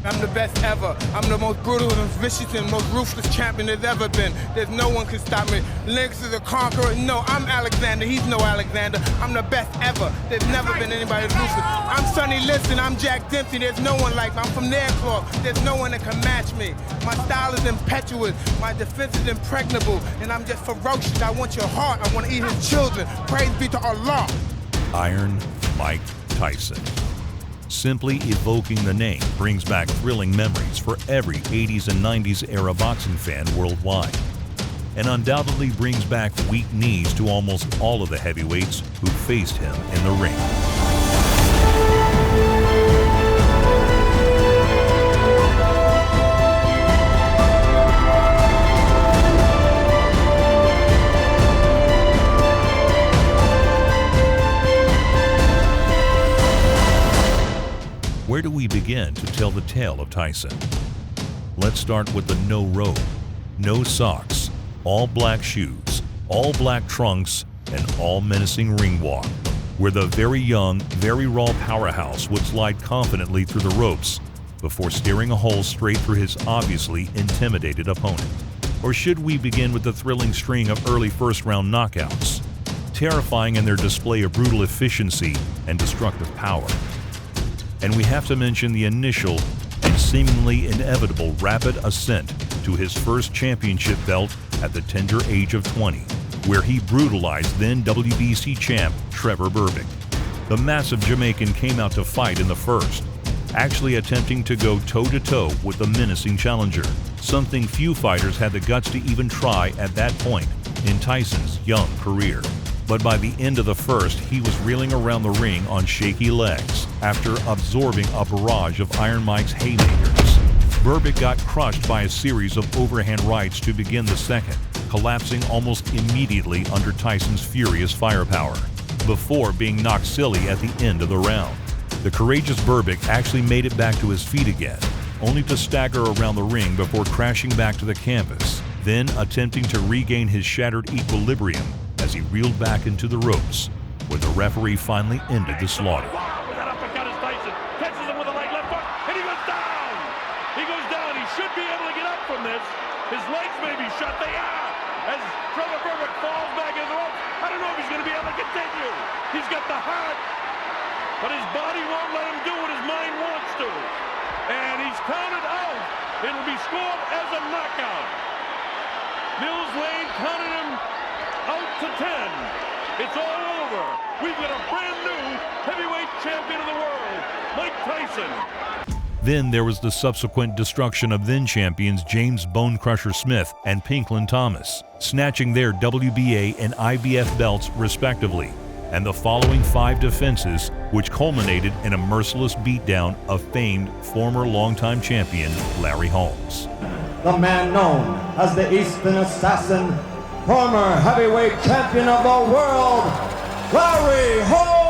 I'm the best ever. I'm the most brutal and vicious and most ruthless champion there's ever been. There's no one can stop me. Lynx is a conqueror. No, I'm Alexander. He's no Alexander. I'm the best ever. There's never been anybody ruthless. I'm Sonny Liston. I'm Jack Dempsey. There's no one like me. I'm from Nairclaw. There's no one that can match me. My style is impetuous. My defense is impregnable. And I'm just ferocious. I want your heart. I want to eat his children. Praise be to Allah. Iron Mike Tyson. Simply evoking the name brings back thrilling memories for every 80s and 90s era boxing fan worldwide, and undoubtedly brings back weak knees to almost all of the heavyweights who faced him in the ring. Where do we begin to tell the tale of Tyson? Let's start with the no robe, no socks, all black shoes, all black trunks, and all menacing ring walk, where the very young, very raw powerhouse would slide confidently through the ropes before steering a hole straight through his obviously intimidated opponent. Or should we begin with the thrilling string of early first-round knockouts, terrifying in their display of brutal efficiency and destructive power? And we have to mention the initial and seemingly inevitable rapid ascent to his first championship belt at the tender age of 20, where he brutalized then WBC champ Trevor Berbick. The massive Jamaican came out to fight in the first, actually attempting to go toe-to-toe with the menacing challenger, something few fighters had the guts to even try at that point in Tyson's young career. But by the end of the first, he was reeling around the ring on shaky legs after absorbing a barrage of Iron Mike's haymakers. Berbick got crushed by a series of overhand rights to begin the second, collapsing almost immediately under Tyson's furious firepower, before being knocked silly at the end of the round. The courageous Berbick actually made it back to his feet again, only to stagger around the ring before crashing back to the canvas, then attempting to regain his shattered equilibrium as he reeled back into the ropes, where the referee finally ended the slaughter. Wow, that uppercut is Tyson. Catches him with a leg left hook, and he goes down. He goes down. He should be able to get up from this. His legs may be shut. They are. As Trevor Berbick falls back into the ropes. I don't know if he's going to be able to continue. He's got the heart, but his body won't let him do what his mind wants to. And he's counted out. It'll be scored as a knockout. Mills Lane counted him out to 10. It's all over. We've got a brand new heavyweight champion of the world, Mike Tyson. Then there was the subsequent destruction of then champions James Bone Crusher Smith and Pinklin Thomas, snatching their WBA and IBF belts respectively, and the following 5 defenses, which culminated in a merciless beatdown of famed former longtime champion Larry Holmes. The man known as the Eastern Assassin, former heavyweight champion of the world, Larry Holmes!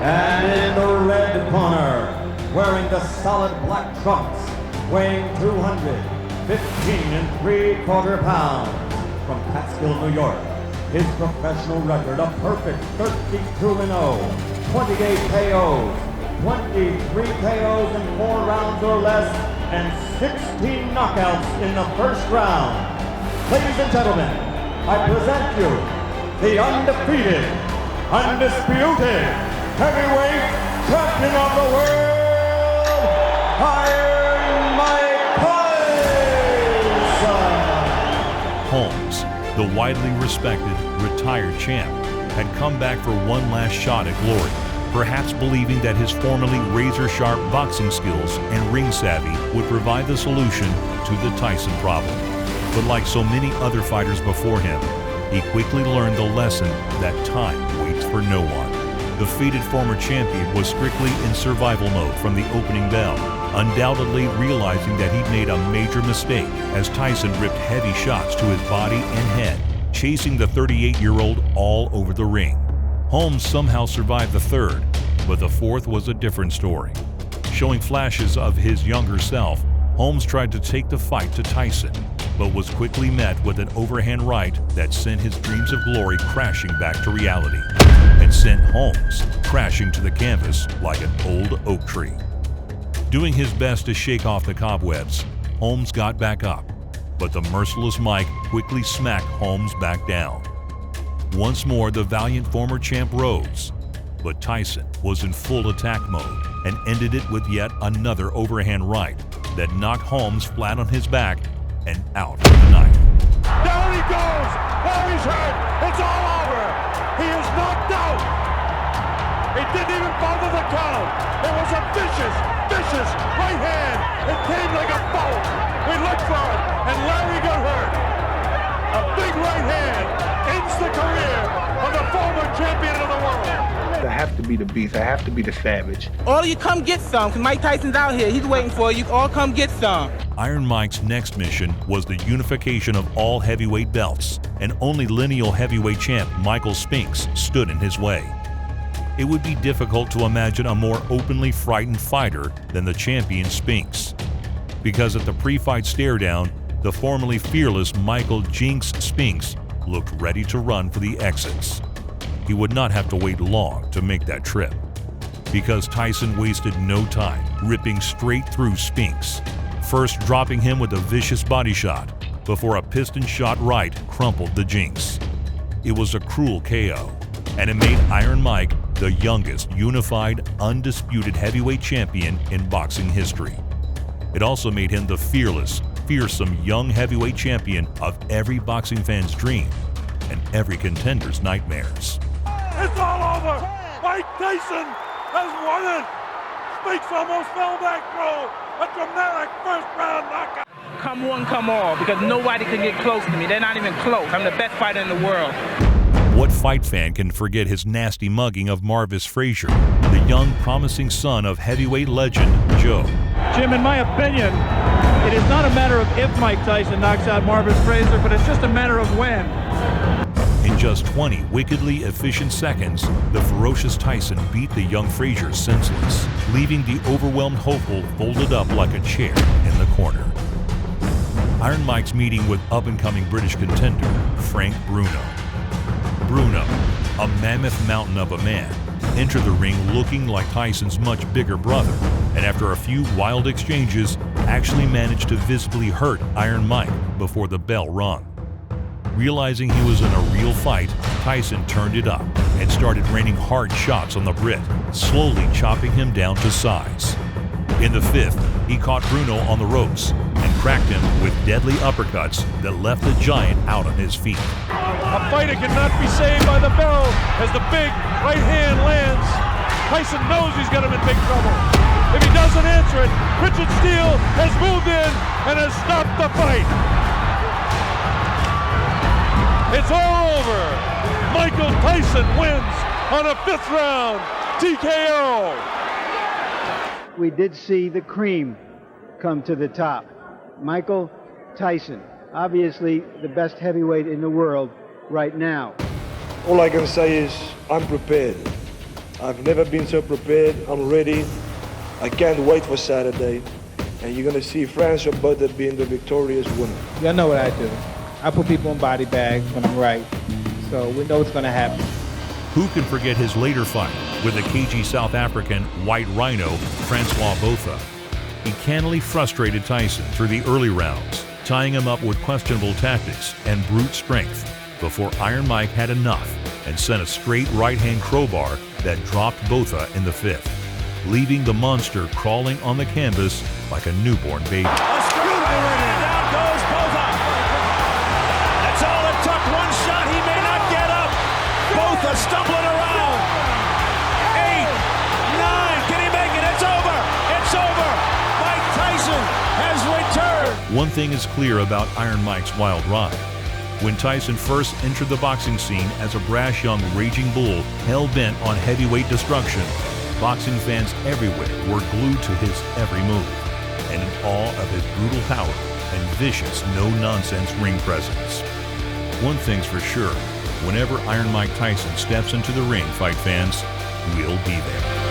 And in the red corner, wearing the solid black trunks, weighing 215 3/4 pounds, from Catskill, New York, his professional record a perfect 32-0, 28 KOs, 23 KOs in 4 rounds or less, and 16 knockouts in the first round. Ladies and gentlemen, I present you the undefeated, undisputed heavyweight champion of the world, Iron Mike Tyson. Holmes, the widely respected, retired champ, had come back for one last shot at glory, perhaps believing that his formerly razor-sharp boxing skills and ring savvy would provide the solution to the Tyson problem. But like so many other fighters before him, he quickly learned the lesson that time waits for no one. The faded former champion was strictly in survival mode from the opening bell, undoubtedly realizing that he'd made a major mistake as Tyson ripped heavy shots to his body and head, chasing the 38-year-old all over the ring. Holmes somehow survived the third, but the fourth was a different story. Showing flashes of his younger self, Holmes tried to take the fight to Tyson, but was quickly met with an overhand right that sent his dreams of glory crashing back to reality, and sent Holmes crashing to the canvas like an old oak tree. Doing his best to shake off the cobwebs, Holmes got back up, but the merciless Mike quickly smacked Holmes back down. Once more, the valiant former champ rose, but Tyson was in full attack mode and ended it with yet another overhand right that knocked Holmes flat on his back and out with the knife. Down he goes! Now he's hurt! It's all over! He is knocked out! It didn't even bother the count! It was a vicious right hand! It came like a bolt! We looked for it, and Larry got hurt! A big right hand ends the career of the former champion of the world! I have to be the beast. I have to be the savage. All of you come get some, because Mike Tyson's out here. He's waiting for you. All come get some. Iron Mike's next mission was the unification of all heavyweight belts, and only lineal heavyweight champ Michael Spinks stood in his way. It would be difficult to imagine a more openly frightened fighter than the champion Spinks, because at the pre-fight stare-down, the formerly fearless Michael Jinx Spinks looked ready to run for the exits. He would not have to wait long to make that trip, because Tyson wasted no time ripping straight through Spinks, first dropping him with a vicious body shot before a piston shot right crumpled the Jinx. It was a cruel KO, and it made Iron Mike the youngest unified, undisputed heavyweight champion in boxing history. It also made him the fearless, fearsome young heavyweight champion of every boxing fan's dream and every contender's nightmares. It's all over! Mike Tyson has won it! Spinks almost fell back through a dramatic first-round knockout! Come one, come all, because nobody can get close to me. They're not even close. I'm the best fighter in the world. What fight fan can forget his nasty mugging of Marvis Frazier, the young, promising son of heavyweight legend Joe? Jim, in my opinion, it is not a matter of if Mike Tyson knocks out Marvis Frazier, but it's just a matter of when. In just 20 wickedly efficient seconds, the ferocious Tyson beat the young Frazier senseless, leaving the overwhelmed hopeful folded up like a chair in the corner. Iron Mike's meeting with up-and-coming British contender Frank Bruno. Bruno, a mammoth mountain of a man, entered the ring looking like Tyson's much bigger brother, and after a few wild exchanges, actually managed to visibly hurt Iron Mike before the bell rung. Realizing he was in a real fight, Tyson turned it up and started raining hard shots on the Brit, slowly chopping him down to size. In the fifth, he caught Bruno on the ropes and cracked him with deadly uppercuts that left the giant out on his feet. A fighter cannot be saved by the bell as the big right hand lands. Tyson knows he's got him in big trouble. If he doesn't answer it, Richard Steele has moved in and has stopped the fight. It's all over. Michael Tyson wins on a 5th round TKO. We did see the cream come to the top. Michael Tyson, obviously the best heavyweight in the world right now. All I can say is I'm prepared. I've never been so prepared. I'm ready. I can't wait for Saturday. And you're going to see Francis Botha being the victorious winner. Y'all know what I do. I put people in body bags when I'm right. So we know what's going to happen. Who can forget his later fight with the cagey South African White Rhino, Francois Botha? He cannily frustrated Tyson through the early rounds, tying him up with questionable tactics and brute strength before Iron Mike had enough and sent a straight right-hand crowbar that dropped Botha in the 5th, leaving the monster crawling on the canvas like a newborn baby. Down goes Botha. That's all it took. One shot, he may not get up. Botha stumbling around. 8, 9, can he make it? It's over. It's over. Mike Tyson has returned. One thing is clear about Iron Mike's wild ride. When Tyson first entered the boxing scene as a brash young raging bull hell-bent on heavyweight destruction, boxing fans everywhere were glued to his every move and in awe of his brutal power and vicious, no-nonsense ring presence. One thing's for sure, whenever Iron Mike Tyson steps into the ring, fight fans, we'll be there.